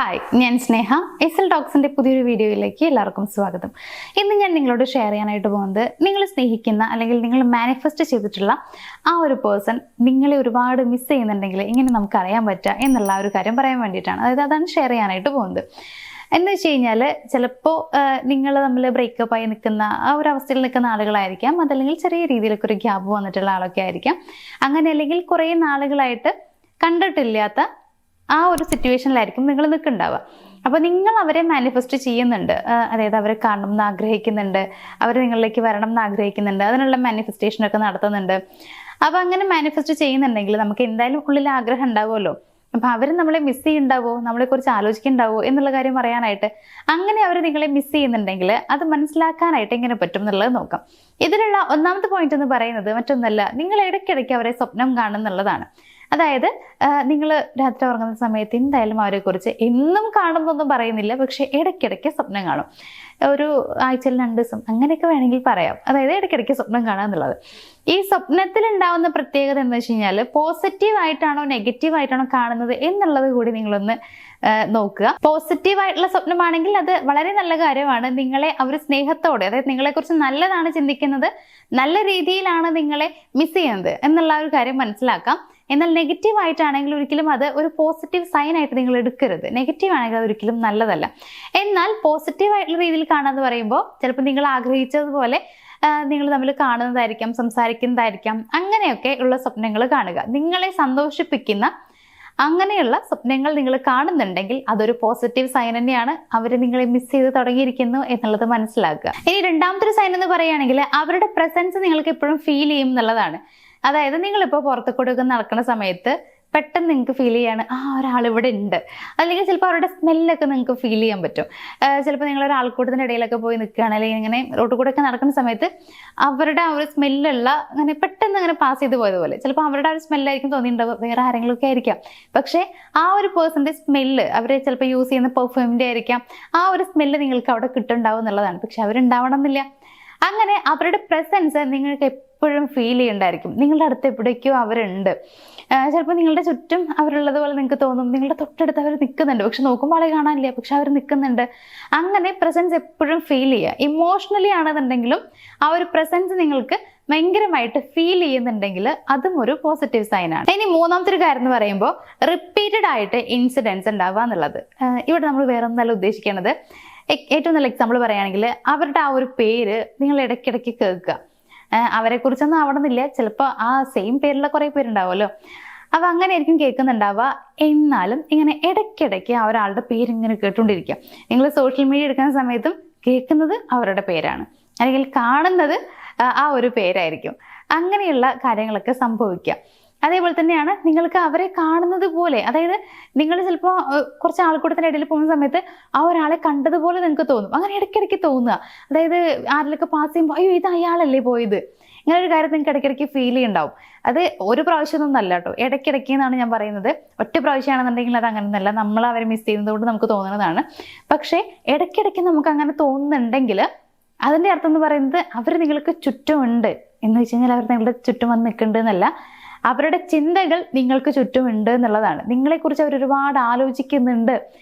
Hi, ഞാൻ സ്നേഹ. S L ടോക്സിന്റെ പുതിയൊരു വീഡിയോയിലേക്ക് എല്ലാവർക്കും സ്വാഗതം. ഇന്ന് ഞാൻ നിങ്ങളോട് ഷെയർ ചെയ്യാനായിട്ട് പോകുന്നത്, നിങ്ങൾ സ്നേഹിക്കുന്ന അല്ലെങ്കിൽ നിങ്ങൾ മാനിഫെസ്റ്റ് ചെയ്തിട്ടുള്ള ആ ഒരു പേഴ്സൺ നിങ്ങളെ ഒരുപാട് മിസ് ചെയ്യുന്നുണ്ടെങ്കിൽ ഇങ്ങനെ നമുക്ക് അറിയാൻ പറ്റുക എന്നുള്ള ഒരു കാര്യം പറയാൻ വേണ്ടിയിട്ടാണ്. അതാണ് ഷെയർ ചെയ്യാനായിട്ട് പോകുന്നത്. എന്ന് വെച്ച് കഴിഞ്ഞാൽ, ചിലപ്പോൾ നിങ്ങൾ തമ്മിൽ ബ്രേക്കപ്പ് ആയി നിൽക്കുന്ന ആ ഒരു അവസ്ഥയിൽ നിൽക്കുന്ന ആളുകളായിരിക്കാം, അതല്ലെങ്കിൽ ചെറിയ രീതിയിലൊക്കെ ഒരു ഗ്യാപ്പ് വന്നിട്ടുള്ള ആളൊക്കെ ആയിരിക്കാം. അങ്ങനെ അല്ലെങ്കിൽ കുറേ നാളുകളായിട്ട് കണ്ടിട്ടില്ലാത്ത ആ ഒരു സിറ്റുവേഷനിലായിരിക്കും നിങ്ങൾ നിൽക്കുന്നുണ്ടാവുക. അപ്പോൾ നിങ്ങൾ അവരെ മാനിഫെസ്റ്റ് ചെയ്യുന്നുണ്ട്, അതായത് അവരെ കാണണം എന്ന് ആഗ്രഹിക്കുന്നുണ്ട്, അവർ നിങ്ങളിലേക്ക് വരണം എന്ന് ആഗ്രഹിക്കുന്നുണ്ട്, അതിനുള്ള മാനിഫെസ്റ്റേഷനൊക്കെ നടത്തുന്നുണ്ട്. അപ്പോൾ അങ്ങനെ മാനിഫെസ്റ്റ് ചെയ്യുന്നുണ്ടെങ്കിൽ നമുക്ക് എന്തായാലും ഉള്ളിൽ ആഗ്രഹം ഉണ്ടാവുമല്ലോ. അപ്പം അവർ നമ്മളെ മിസ് ചെയ്യുന്നുണ്ടാവോ, നമ്മളെക്കുറിച്ച് ആലോചിക്കുന്നുണ്ടാവോ എന്നുള്ള കാര്യം അറിയാനായിട്ട്, അങ്ങനെ അവർ നിങ്ങളെ മിസ് ചെയ്യുന്നുണ്ടെങ്കിൽ അത് മനസ്സിലാക്കാനായിട്ട് എങ്ങനെ പറ്റും എന്നുള്ളത് നോക്കാം. ഇതിലുള്ള ഒന്നാമത്തെ പോയിന്റ് എന്ന് പറയുന്നത് മറ്റൊന്നല്ല, നിങ്ങൾ ഇടയ്ക്കിടയ്ക്ക് അവരെ സ്വപ്നം കാണുന്നുള്ളതാണ്. അതായത് നിങ്ങൾ രാത്രി ഉറങ്ങുന്ന സമയത്ത് എന്തായാലും അവരെക്കുറിച്ച് എന്നും കാണുന്നൊന്നും പറയുന്നില്ല, പക്ഷെ ഇടയ്ക്കിടയ്ക്ക് സ്വപ്നം കാണും. ഒരു ആഴ്ചയിൽ 2 ദിവസം അങ്ങനെയൊക്കെ വേണമെങ്കിൽ പറയാം. അതായത് ഇടയ്ക്കിടയ്ക്ക് സ്വപ്നം കാണുക എന്നുള്ളത്. ഈ സ്വപ്നത്തിൽ ഉണ്ടാവുന്ന പ്രത്യേകത എന്ന് വെച്ച് കഴിഞ്ഞാൽ, പോസിറ്റീവായിട്ടാണോ നെഗറ്റീവായിട്ടാണോ കാണുന്നത് എന്നുള്ളത് കൂടി നിങ്ങളൊന്ന് നോക്കുക. പോസിറ്റീവായിട്ടുള്ള സ്വപ്നമാണെങ്കിൽ അത് വളരെ നല്ല കാര്യമാണ്. നിങ്ങളെ അവർ സ്നേഹത്തോടെ, അതായത് നിങ്ങളെക്കുറിച്ച് നല്ലതാണ് ചിന്തിക്കുന്നത്, നല്ല രീതിയിലാണ് നിങ്ങളെ മിസ് ചെയ്യുന്നത് എന്നുള്ള ഒരു കാര്യം മനസ്സിലാക്കാം. എന്നാൽ നെഗറ്റീവ് ആയിട്ടാണെങ്കിൽ ഒരിക്കലും അത് ഒരു പോസിറ്റീവ് സൈൻ ആയിട്ട് നിങ്ങൾ എടുക്കരുത്. നെഗറ്റീവ് ആണെങ്കിൽ അത് ഒരിക്കലും നല്ലതല്ല. എന്നാൽ പോസിറ്റീവ് ആയിട്ടുള്ള രീതിയിൽ കാണാന്ന് പറയുമ്പോൾ, ചിലപ്പോൾ നിങ്ങൾ ആഗ്രഹിച്ചതുപോലെ നിങ്ങൾ തമ്മിൽ കാണുന്നതായിരിക്കാം, സംസാരിക്കുന്നതായിരിക്കാം, അങ്ങനെയൊക്കെ ഉള്ള സ്വപ്നങ്ങൾ കാണുക. നിങ്ങളെ സന്തോഷിപ്പിക്കുന്ന അങ്ങനെയുള്ള സ്വപ്നങ്ങൾ നിങ്ങൾ കാണുന്നുണ്ടെങ്കിൽ അതൊരു പോസിറ്റീവ് സൈൻ തന്നെയാണ്. അവർ നിങ്ങളെ മിസ് ചെയ്ത് തുടങ്ങിയിരിക്കുന്നു എന്നുള്ളത് മനസ്സിലാക്കുക. ഇനി രണ്ടാമത്തെ സൈൻ എന്ന് പറയുകയാണെങ്കിൽ, അവരുടെ പ്രസൻസ് നിങ്ങൾക്ക് എപ്പോഴും ഫീൽ ചെയ്യും എന്നുള്ളതാണ്. അതായത് നിങ്ങളിപ്പോൾ പുറത്തു കൂടെ ഒക്കെ നടക്കുന്ന സമയത്ത് പെട്ടെന്ന് നിങ്ങൾക്ക് ഫീൽ ചെയ്യാണ്, ഒരാൾ ഇവിടെ ഉണ്ട്. അല്ലെങ്കിൽ ചിലപ്പോൾ അവരുടെ സ്മെല്ലൊക്കെ നിങ്ങൾക്ക് ഫീൽ ചെയ്യാൻ പറ്റും. ചിലപ്പോൾ നിങ്ങളൊരു ആൾക്കൂട്ടത്തിൻ്റെ ഇടയിലൊക്കെ പോയി നിൽക്കുകയാണ്, അല്ലെങ്കിൽ ഇങ്ങനെ റോഡ് കൂടെ ഒക്കെ നടക്കുന്ന സമയത്ത് അവരുടെ ആ ഒരു സ്മെല്ലുള്ള അങ്ങനെ പെട്ടെന്ന് അങ്ങനെ പാസ് ചെയ്ത് പോയതുപോലെ, ചിലപ്പോൾ അവരുടെ ആ ഒരു സ്മെല്ലായിരിക്കും തോന്നിയിട്ടുണ്ടാവുക, വേറെ ആരെങ്കിലുമൊക്കെ ആയിരിക്കാം. പക്ഷേ ആ ഒരു പേഴ്സൻ്റെ സ്മെല്ല്, അവർ ചിലപ്പോൾ യൂസ് ചെയ്യുന്ന പെർഫ്യൂമിൻ്റെ ആയിരിക്കാം, ആ ഒരു സ്മെല്ല് നിങ്ങൾക്ക് അവിടെ കിട്ടുന്നുണ്ടാവും എന്നുള്ളതാണ്. പക്ഷെ അവരുണ്ടാവണം എന്നില്ല. അങ്ങനെ അവരുടെ പ്രസൻസ് നിങ്ങൾക്ക് എപ്പോഴും ഫീൽ ചെയ്യുന്നുണ്ടായിരിക്കും. നിങ്ങളുടെ അടുത്ത് എവിടേക്കോ അവരുണ്ട്. ചിലപ്പോൾ നിങ്ങളുടെ ചുറ്റും അവരുള്ളത് പോലെ നിങ്ങൾക്ക് തോന്നും, നിങ്ങളുടെ തൊട്ടടുത്ത് അവർ നിൽക്കുന്നുണ്ട്, പക്ഷെ നോക്കുമ്പോൾ ആളെ കാണാനില്ല, പക്ഷെ അവർ നിൽക്കുന്നുണ്ട്. അങ്ങനെ പ്രസൻസ് എപ്പോഴും ഫീൽ ചെയ്യുക. ഇമോഷണലി ആണെന്നുണ്ടെങ്കിലും ആ ഒരു പ്രസൻസ് നിങ്ങൾക്ക് ഭയങ്കരമായിട്ട് ഫീൽ ചെയ്യുന്നുണ്ടെങ്കിൽ അതും ഒരു പോസിറ്റീവ് സൈൻ ആണ്. ഇനി മൂന്നാമത്തെ ഒരു കാര്യം എന്ന് പറയുമ്പോൾ, റിപ്പീറ്റഡ് ആയിട്ട് ഇൻസിഡൻസ് ഉണ്ടാവുക എന്നുള്ളത്. ഇവിടെ നമ്മൾ വേറെ ഒന്നല്ല ഉദ്ദേശിക്കുന്നത്. ഏറ്റവും നല്ല എക്സാമ്പിൾ പറയുകയാണെങ്കിൽ, അവരുടെ ആ ഒരു പേര് നിങ്ങൾ ഇടയ്ക്കിടയ്ക്ക് കേൾക്കുക. അവരെ കുറിച്ചൊന്നും ആവണമെന്നില്ല, ചിലപ്പോൾ ആ സെയിം പേരുള്ള കുറേ പേരുണ്ടാവുമല്ലോ. അപ്പം അങ്ങനെ ആയിരിക്കും കേൾക്കുന്നുണ്ടാവുക. എന്നാലും ഇങ്ങനെ ഇടയ്ക്കിടയ്ക്ക് ആ ഒരാളുടെ പേര് ഇങ്ങനെ കേട്ടുകൊണ്ടിരിക്കുക. നിങ്ങൾ സോഷ്യൽ മീഡിയ എടുക്കുന്ന സമയത്തും കേൾക്കുന്നത് അവരുടെ പേരാണ്, അല്ലെങ്കിൽ കാണുന്നത് ആ ഒരു പേരായിരിക്കും. അങ്ങനെയുള്ള കാര്യങ്ങളൊക്കെ സംഭവിക്കുക. അതേപോലെ തന്നെയാണ് നിങ്ങൾക്ക് അവരെ കാണുന്നത് പോലെ, അതായത് നിങ്ങൾ ചിലപ്പോൾ കുറച്ച് ആൾക്കൂട്ടത്തിൻ്റെ ഇടയിൽ പോകുന്ന സമയത്ത് ആ ഒരാളെ കണ്ടതുപോലെ നിങ്ങൾക്ക് തോന്നും. അങ്ങനെ ഇടയ്ക്കിടയ്ക്ക് തോന്നുക. അതായത് ആരിലൊക്കെ പാസ് ചെയ്യുമ്പോൾ, അയ്യോ ഇത് അയാളല്ലേ പോയത്, ഇങ്ങനെ ഒരു കാര്യം നിങ്ങൾക്ക് ഇടയ്ക്കിടയ്ക്ക് ഫീൽ ചെയ്യുന്നുണ്ടാവും. അത് ഒരു പ്രാവശ്യമൊന്നും അല്ല കേട്ടോ, ഇടയ്ക്കിടയ്ക്ക് എന്നാണ് ഞാൻ പറയുന്നത്. ഒറ്റ പ്രാവശ്യമാണെന്നുണ്ടെങ്കിൽ അത് അങ്ങനെയൊന്നല്ല, നമ്മൾ അവരെ മിസ് ചെയ്യുന്നത് കൊണ്ട് നമുക്ക് തോന്നുന്നതാണ്. പക്ഷേ ഇടയ്ക്കിടയ്ക്ക് നമുക്ക് അങ്ങനെ തോന്നുന്നുണ്ടെങ്കിൽ അതിൻ്റെ അർത്ഥം എന്ന് പറയുന്നത് അവർ നിങ്ങൾക്ക് ചുറ്റുമുണ്ട് എന്ന് വെച്ച് കഴിഞ്ഞാൽ അവർ നിങ്ങളുടെ ചുറ്റും വന്ന് നിൽക്കുന്നുണ്ട് എന്നല്ല, അവരുടെ ചിന്തകൾ നിങ്ങൾക്ക് ചുറ്റുമുണ്ട് എന്നുള്ളതാണ്. നിങ്ങളെക്കുറിച്ച് അവർ ഒരുപാട് ആലോചിക്കുന്നുണ്ട്.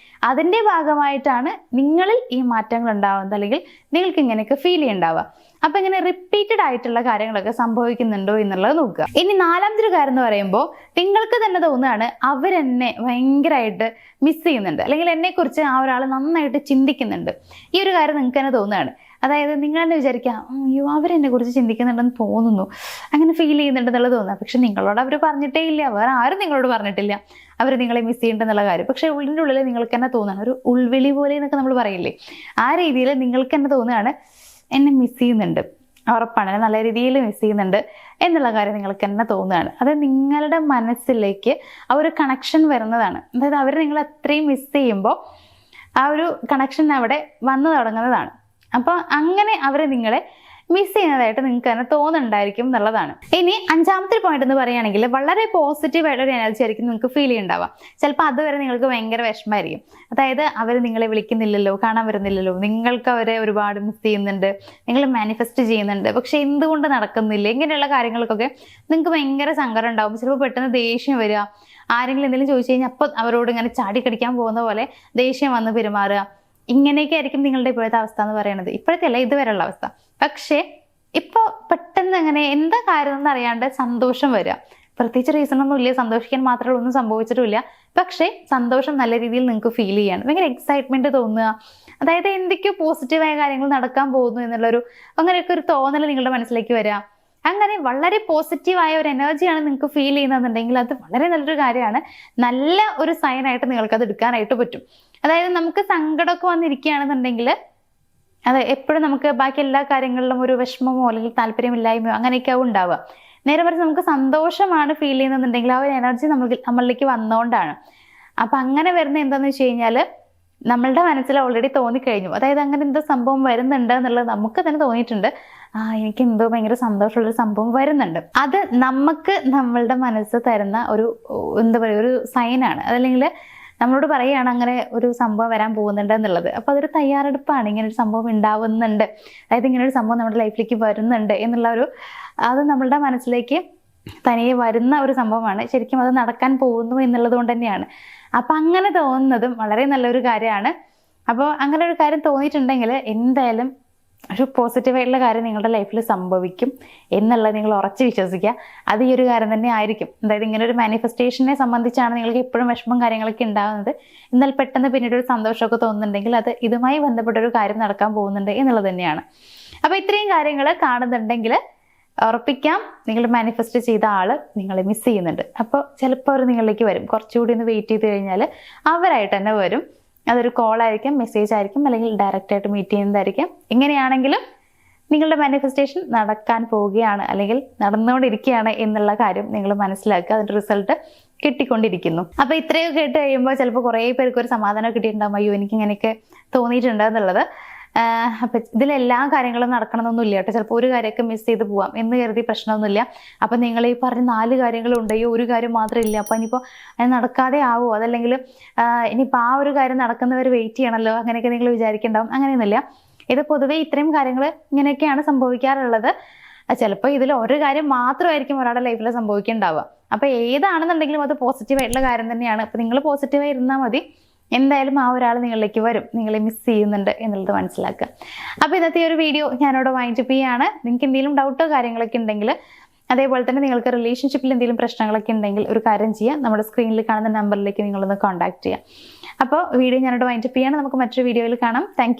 അതിൻ്റെ ഭാഗമായിട്ടാണ് നിങ്ങളിൽ ഈ മാറ്റങ്ങൾ ഉണ്ടാവുന്നത്, അല്ലെങ്കിൽ നിങ്ങൾക്ക് ഇങ്ങനെയൊക്കെ ഫീൽ ചെയ്യുന്നുണ്ടാവുക. അപ്പം ഇങ്ങനെ റിപ്പീറ്റഡ് ആയിട്ടുള്ള കാര്യങ്ങളൊക്കെ സംഭവിക്കുന്നുണ്ടോ എന്നുള്ളത് നോക്കുക. ഇനി നാലാമത്തെ ഒരു കാര്യം എന്ന് പറയുമ്പോൾ, നിങ്ങൾക്ക് തന്നെ തോന്നുകയാണ് അവരെന്നെ ഭയങ്കരമായിട്ട് മിസ് ചെയ്യുന്നുണ്ട്, അല്ലെങ്കിൽ എന്നെക്കുറിച്ച് ആ ഒരാൾ നന്നായിട്ട് ചിന്തിക്കുന്നുണ്ട്. ഈ ഒരു കാര്യം നിങ്ങൾക്ക് തന്നെ തോന്നുകയാണ്. അതായത് നിങ്ങൾ തന്നെ വിചാരിക്കുക, അയ്യോ അവരെന്നെ കുറിച്ച് ചിന്തിക്കുന്നുണ്ടെന്ന് തോന്നുന്നു, അങ്ങനെ ഫീൽ ചെയ്യുന്നുണ്ടെന്നുള്ളത് തോന്നുക. പക്ഷെ നിങ്ങളോട് അവർ പറഞ്ഞിട്ടേ ഇല്ല, വേറെ ആരും നിങ്ങളോട് പറഞ്ഞിട്ടില്ല അവർ നിങ്ങളെ മിസ് ചെയ്യുന്നുണ്ടെന്നുള്ള കാര്യം. പക്ഷെ ഉള്ളിൻ്റെ ഉള്ളിൽ നിങ്ങൾക്ക് തന്നെ തോന്നുകയാണ്, ഒരു ഉൾവിളി പോലെ എന്നൊക്കെ നമ്മൾ പറയില്ലേ, ആ രീതിയിൽ നിങ്ങൾക്ക് തന്നെ തോന്നുകയാണ് എന്നെ മിസ് ചെയ്യുന്നുണ്ട്, ഉറപ്പാണ് നല്ല രീതിയിൽ മിസ് ചെയ്യുന്നുണ്ട് എന്നുള്ള കാര്യം നിങ്ങൾക്ക് തന്നെ തോന്നുകയാണ്. അത് നിങ്ങളുടെ മനസ്സിലേക്ക് ആ ഒരു കണക്ഷൻ വരുന്നതാണ്. അതായത് അവർ നിങ്ങൾ അത്രയും മിസ് ചെയ്യുമ്പോൾ ആ ഒരു കണക്ഷൻ അവിടെ വന്നു തുടങ്ങുന്നതാണ്. അപ്പോൾ അങ്ങനെ അവർ നിങ്ങളെ മിസ് ചെയ്യുന്നതായിട്ട് നിങ്ങൾക്ക് തന്നെ തോന്നുന്നുണ്ടായിരിക്കും എന്നുള്ളതാണ്. ഇനി അഞ്ചാമത്തെ പോയിന്റ് എന്ന് പറയുകയാണെങ്കിൽ വളരെ പോസിറ്റീവ് ആയിട്ടൊരു എനർജി ആയിരിക്കും നിങ്ങൾക്ക് ഫീൽ ചെയ്യുന്നുണ്ടാവുക. ചിലപ്പോൾ അതുവരെ നിങ്ങൾക്ക് ഭയങ്കര വിഷമമായിരിക്കും. അതായത് അവർ നിങ്ങളെ വിളിക്കുന്നില്ലല്ലോ, കാണാൻ വരുന്നില്ലല്ലോ, നിങ്ങൾക്ക് അവരെ ഒരുപാട് മിസ് ചെയ്യുന്നുണ്ട്, നിങ്ങൾ മാനിഫെസ്റ്റ് ചെയ്യുന്നുണ്ട്, പക്ഷെ എന്തുകൊണ്ട് നടക്കുന്നില്ല, ഇങ്ങനെയുള്ള കാര്യങ്ങൾക്കൊക്കെ നിങ്ങൾക്ക് ഭയങ്കര സങ്കടം ഉണ്ടാവും. ചിലപ്പോൾ പെട്ടെന്ന് ദേഷ്യം വരിക, ആരെങ്കിലും എന്തെങ്കിലും ചോദിച്ചു കഴിഞ്ഞാൽ അപ്പം അവരോട് ഇങ്ങനെ ചാടിക്കടിക്കാൻ പോകുന്ന പോലെ ദേഷ്യം വന്ന് പെരുമാറുക. ഇങ്ങനെയൊക്കെ ആയിരിക്കും നിങ്ങളുടെ ഇപ്പോഴത്തെ അവസ്ഥ എന്ന് പറയുന്നത്. ഇപ്പോഴത്തെ അല്ല, ഇതുവരെയുള്ള അവസ്ഥ. പക്ഷേ ഇപ്പോൾ പെട്ടെന്ന് അങ്ങനെ എന്താ കാര്യം എന്ന് അറിയാണ്ട് സന്തോഷം വരിക. പ്രത്യേകിച്ച് റീസണൊന്നും ഇല്ല, സന്തോഷിക്കാൻ മാത്രമേ ഒന്നും സംഭവിച്ചിട്ടില്ല. പക്ഷേ സന്തോഷം നല്ല രീതിയിൽ നിങ്ങൾക്ക് ഫീൽ ചെയ്യാണ്, ഭയങ്കര എക്സൈറ്റ്മെന്റ് തോന്നുക. അതായത് എന്തൊക്കെയോ പോസിറ്റീവായ കാര്യങ്ങൾ നടക്കാൻ പോകുന്നു എന്നുള്ളൊരു അങ്ങനെയൊക്കെ ഒരു തോന്നൽ നിങ്ങളുടെ മനസ്സിലേക്ക് വരിക. അങ്ങനെ വളരെ പോസിറ്റീവായ ഒരു എനർജിയാണ് നിങ്ങൾക്ക് ഫീൽ ചെയ്യുന്നതെന്നുണ്ടെങ്കിൽ അത് വളരെ നല്ലൊരു കാര്യമാണ്. നല്ല ഒരു സൈനായിട്ട് നിങ്ങൾക്ക് അത് എടുക്കാനായിട്ട് പറ്റും. അതായത് നമുക്ക് സങ്കടമൊക്കെ വന്നിരിക്കുകയാണെന്നുണ്ടെങ്കിൽ അതെ എപ്പോഴും നമുക്ക് ബാക്കി എല്ലാ കാര്യങ്ങളിലും ഒരു വിഷമമോ അല്ലെങ്കിൽ താല്പര്യമില്ലായ്മയോ അങ്ങനെയൊക്കെ ആവും ഉണ്ടാവുക. നേരെ മറിച്ച് നമുക്ക് സന്തോഷമാണ് ഫീൽ ചെയ്യുന്നതെന്നുണ്ടെങ്കിൽ ആ ഒരു എനർജി നമ്മളിലേക്ക് വന്നുകൊണ്ടാണ്. അപ്പൊ അങ്ങനെ വരുന്ന എന്താന്ന് വെച്ച് കഴിഞ്ഞാൽ നമ്മളുടെ മനസ്സിൽ ഓൾറെഡി തോന്നിക്കഴിഞ്ഞു. അതായത് അങ്ങനെ എന്തോ സംഭവം വരുന്നുണ്ട് എന്നുള്ളത് നമുക്ക് തന്നെ തോന്നിയിട്ടുണ്ട്. എനിക്ക് എന്തോ ഭയങ്കര സന്തോഷമുള്ളൊരു സംഭവം വരുന്നുണ്ട്. അത് നമുക്ക് നമ്മളുടെ മനസ്സ് തരുന്ന ഒരു എന്താ പറയുക ഒരു സൈനാണ്. അതല്ലെങ്കിൽ നമ്മളോട് പറയുകയാണ് അങ്ങനെ ഒരു സംഭവം വരാൻ പോകുന്നുണ്ട് എന്നുള്ളത്. അപ്പോൾ അതൊരു തയ്യാറെടുപ്പാണ്, ഇങ്ങനെ ഒരു സംഭവം ഉണ്ടാവുന്നുണ്ട്, അതായത് ഇങ്ങനെ ഒരു സംഭവം നമ്മുടെ ലൈഫിലേക്ക് വരുന്നുണ്ട് എന്നുള്ള ഒരു അത് നമ്മളുടെ മനസ്സിലേക്ക് തനിയെ വരുന്ന ഒരു സംഭവമാണ്. ശരിക്കും അത് നടക്കാൻ പോകുന്നു എന്നുള്ളത് കൊണ്ട് തന്നെയാണ്. അപ്പം അങ്ങനെ തോന്നുന്നതും വളരെ നല്ലൊരു കാര്യമാണ്. അപ്പോൾ അങ്ങനെ ഒരു കാര്യം തോന്നിയിട്ടുണ്ടെങ്കിൽ എന്തായാലും ഒരു പോസിറ്റീവായിട്ടുള്ള കാര്യം നിങ്ങളുടെ ലൈഫിൽ സംഭവിക്കും എന്നുള്ളത് നിങ്ങൾ ഉറച്ച് വിശ്വസിക്കുക. അത് ഈ ഒരു കാര്യം തന്നെ ആയിരിക്കും. അതായത് ഇങ്ങനെ ഒരു മാനിഫെസ്റ്റേഷനെ സംബന്ധിച്ചാണ് നിങ്ങൾക്ക് എപ്പോഴും വിഷമം കാര്യങ്ങളൊക്കെ ഉണ്ടാകുന്നത്. എന്നാൽ പെട്ടെന്ന് പിന്നീട് ഒരു സന്തോഷമൊക്കെ തോന്നുന്നുണ്ടെങ്കിൽ അത് ഇതുമായി ബന്ധപ്പെട്ട ഒരു കാര്യം നടക്കാൻ പോകുന്നുണ്ട് എന്നുള്ളത് തന്നെയാണ്. അപ്പോൾ ഇത്രയും കാര്യങ്ങൾ കാണുന്നുണ്ടെങ്കിൽ ഉറപ്പിക്കാം നിങ്ങൾ മാനിഫെസ്റ്റ് ചെയ്ത ആൾ നിങ്ങളെ മിസ് ചെയ്യുന്നുണ്ട്. അപ്പോൾ ചിലപ്പോൾ അവർ നിങ്ങളിലേക്ക് വരും. കുറച്ചുകൂടി ഒന്ന് വെയിറ്റ് ചെയ്ത് കഴിഞ്ഞാൽ അവരായിട്ട് തന്നെ വരും. അതൊരു കോൾ ആയിരിക്കും, മെസ്സേജ് ആയിരിക്കും, അല്ലെങ്കിൽ ഡയറക്റ്റ് ആയിട്ട് മീറ്റ് ചെയ്യുന്നതായിരിക്കും. എങ്ങനെയാണെങ്കിലും നിങ്ങളുടെ മാനിഫെസ്റ്റേഷൻ നടക്കാൻ പോവുകയാണ് അല്ലെങ്കിൽ നടന്നുകൊണ്ടിരിക്കുകയാണ് എന്നുള്ള കാര്യം നിങ്ങൾ മനസ്സിലാക്കുക. അതിൻ്റെ റിസൾട്ട് കിട്ടിക്കൊണ്ടിരിക്കുന്നു. അപ്പോൾ ഇത്രയൊക്കെ കേട്ട് കഴിയുമ്പോൾ ചിലപ്പോൾ കുറേ പേർക്ക് ഒരു സമാധാനം കിട്ടിയിട്ടുണ്ടാകും, അയ്യോ എനിക്ക് ഇങ്ങനെയൊക്കെ തോന്നിയിട്ടുണ്ട് എന്നുള്ളത്. അപ്പം ഇതിലെല്ലാ കാര്യങ്ങളും നടക്കണമെന്നൊന്നും ഇല്ല കേട്ടോ. ചിലപ്പോൾ ഒരു കാര്യമൊക്കെ മിസ് ചെയ്ത് പോവാം എന്ന് കരുതി പ്രശ്നമൊന്നുമില്ല. അപ്പം നിങ്ങൾ ഈ പറഞ്ഞ 4 കാര്യങ്ങളുണ്ട്, ഈ ഒരു കാര്യം മാത്രം ഇല്ല, അപ്പം ഇനിയിപ്പോൾ അത് നടക്കാതെ ആവുമോ, അതല്ലെങ്കിൽ ഇനിയിപ്പോൾ ആ ഒരു കാര്യം നടക്കുന്നവർ വെയിറ്റ് ചെയ്യണമല്ലോ, അങ്ങനെയൊക്കെ നിങ്ങൾ വിചാരിക്കുന്നുണ്ടാവും. അങ്ങനെയൊന്നുമില്ല. ഇത് പൊതുവെ ഇത്രയും കാര്യങ്ങൾ ഇങ്ങനെയൊക്കെയാണ് സംഭവിക്കാറുള്ളത്. ചിലപ്പോൾ ഇതിൽ ഒരു കാര്യം മാത്രമായിരിക്കും ഒരാളുടെ ലൈഫിൽ സംഭവിക്കുന്നുണ്ടാവുക. അപ്പോൾ ഏതാണെന്നുണ്ടെങ്കിലും അത് പോസിറ്റീവായിട്ടുള്ള കാര്യം തന്നെയാണ്. അപ്പോൾ നിങ്ങൾ പോസിറ്റീവായി ഇരുന്നാൽ മതി. എന്തായാലും ആ ഒരാൾ നിങ്ങളിലേക്ക് വരും, നിങ്ങളെ മിസ് ചെയ്യുന്നുണ്ട് എന്നുള്ളത് മനസ്സിലാക്കുക. അപ്പോൾ ഇന്നത്തെ ഒരു വീഡിയോ ഞാനിവിടെ വൈൻഡപ്പ് ചെയ്യാണ്. നിങ്ങൾക്ക് എന്തെങ്കിലും ഡൗട്ടോ കാര്യങ്ങളൊക്കെ ഉണ്ടെങ്കിൽ, അതേപോലെ തന്നെ നിങ്ങൾക്ക് റിലേഷൻഷിപ്പിൽ എന്തെങ്കിലും പ്രശ്നങ്ങളൊക്കെ ഉണ്ടെങ്കിൽ ഒരു കാര്യം ചെയ്യാം, നമ്മുടെ സ്ക്രീനിൽ കാണുന്ന നമ്പറിലേക്ക് നിങ്ങളൊന്ന് കോൺടാക്ട് ചെയ്യാം. അപ്പോൾ വീഡിയോ ഞാനിവിടെ വൈൻഡപ്പ് ചെയ്യാണ്. നമുക്ക് മറ്റൊരു വീഡിയോയിൽ കാണാം. താങ്ക്